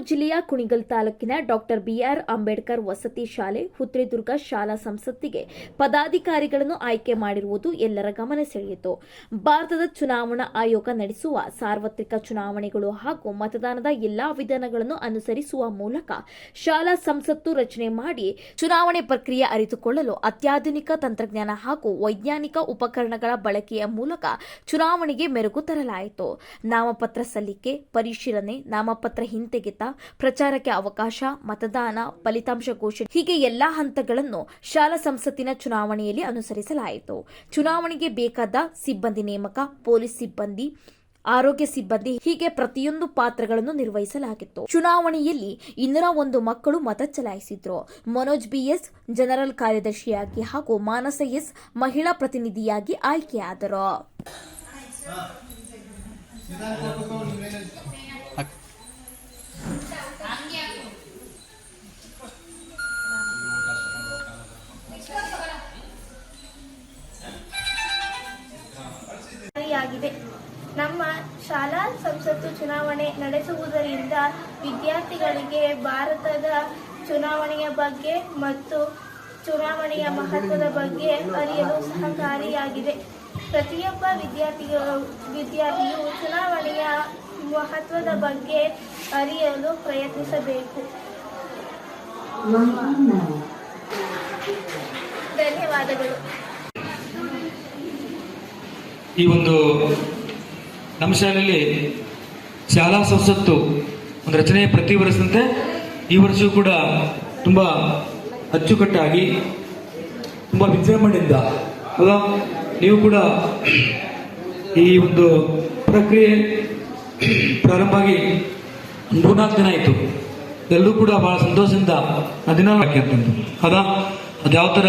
ಜಿಲ್ಲೆಯ ಕುಣಿಗಲ್ ತಾಲೂಕಿನ doctor B R Ambedkar ವಸತಿ ಶಾಲೆ ಹುತ್ರಿದುರ್ಗ ಶಾಲಾ ಸಂಸತ್ತಿಗೆ ಪದಾಧಿಕಾರಿಗಳನ್ನು ಆಯ್ಕೆ ಮಾಡಿರುವುದು ಎಲ್ಲರ ಗಮನ ಸೆಳೆಯಿತು. ಭಾರತದ ಚುನಾವಣಾ ಆಯೋಗ ನಡೆಸುವ ಸಾರ್ವತ್ರಿಕ ಚುನಾವಣೆಗಳು ಹಾಗೂ ಮತದಾನದ ಎಲ್ಲಾ ವಿಧಾನಗಳನ್ನು ಅನುಸರಿಸುವ ಮೂಲಕ ಶಾಲಾ ಸಂಸತ್ತು ರಚನೆ ಮಾಡಿ ಚುನಾವಣೆ ಪ್ರಕ್ರಿಯೆ ಅರಿತುಕೊಳ್ಳಲು ಅತ್ಯಾಧುನಿಕ ತಂತ್ರಜ್ಞಾನ ಹಾಗೂ ವೈಜ್ಞಾನಿಕ ಉಪಕರಣಗಳ ಬಳಕೆಯ ಮೂಲಕ ಚುನಾವಣೆಗೆ ಮೆರುಗು ತರಲಾಯಿತು. ನಾಮಪತ್ರ ಸಲ್ಲಿಕೆ, ಪರಿಶೀಲನೆ, ನಾಮಪತ್ರ ಹಿಂತೆಗೆತ, ಪ್ರಚಾರಕ್ಕೆ ಅವಕಾಶ, ಮತದಾನ, ಫಲಿತಾಂಶ ಘೋಷಣೆ ಹೀಗೆ ಎಲ್ಲಾ ಹಂತಗಳನ್ನು ಶಾಲಾ ಸಂಸತ್ತಿನ ಚುನಾವಣೆಯಲ್ಲಿ ಅನುಸರಿಸಲಾಯಿತು. ಚುನಾವಣೆಗೆ ಬೇಕಾದ ಸಿಬ್ಬಂದಿ ನೇಮಕ, ಪೊಲೀಸ್ ಸಿಬ್ಬಂದಿ, ಆರೋಗ್ಯ ಸಿಬ್ಬಂದಿ ಹೀಗೆ ಪ್ರತಿಯೊಂದು ಪಾತ್ರಗಳನ್ನು ನಿರ್ವಹಿಸಲಾಗಿತ್ತು. ಚುನಾವಣೆಯಲ್ಲಿ 201 ಮಕ್ಕಳು ಮತ ಚಲಾಯಿಸಿದ್ರು. ಮನೋಜ್ ಬಿಎಸ್ ಜನರಲ್ ಕಾರ್ಯದರ್ಶಿಯಾಗಿ ಹಾಗೂ ಮಾನಸ ಎಸ್ ಮಹಿಳಾ ಪ್ರತಿನಿಧಿಯಾಗಿ ಆಯ್ಕೆಯಾದರು. ನಮ್ಮ ಶಾಲಾ ಸಂಸತ್ತು ಚುನಾವಣೆ ನಡೆಸುವುದರಿಂದ ವಿದ್ಯಾರ್ಥಿಗಳಿಗೆ ಭಾರತದ ಚುನಾವಣೆಯ ಬಗ್ಗೆ ಮತ್ತು ಚುನಾವಣೆಯ ಮಹತ್ವದ ಬಗ್ಗೆ ಅರಿಯಲು ಸಹಕಾರಿಯಾಗಿದೆ. ಪ್ರತಿಯೊಬ್ಬ ವಿದ್ಯಾರ್ಥಿಯು ಚುನಾವಣೆಯ ಮಹತ್ವದ ಬಗ್ಗೆ ಅರಿಯಲು ಪ್ರಯತ್ನಿಸಬೇಕು. ಧನ್ಯವಾದಗಳು. ಈ ಒಂದು ನಮ್ಮ ಶಾಲೆಯಲ್ಲಿ ಶಾಲಾ ಸಂಸತ್ತು ಒಂದು ರಚನೆ ಪ್ರತಿ ವರ್ಷದಂತೆ ಈ ವರ್ಷವೂ ಕೂಡ ತುಂಬ ಅಚ್ಚುಕಟ್ಟಾಗಿ ತುಂಬ ವಿಜೃಂಭಣೆಯಿಂದ ನೀವು ಕೂಡ ಈ ಒಂದು ಪ್ರಕ್ರಿಯೆ ಪ್ರಾರಂಭ ಆಗಿ 3-4 ದಿನ ಆಯಿತು. ಎಲ್ಲರೂ ಕೂಡ ಬಹಳ ಸಂತೋಷದಿಂದ ಆ ದಿನ ಹಾಕಿ ಅಂತಂದು ಅದ್ಯಾವ ಥರ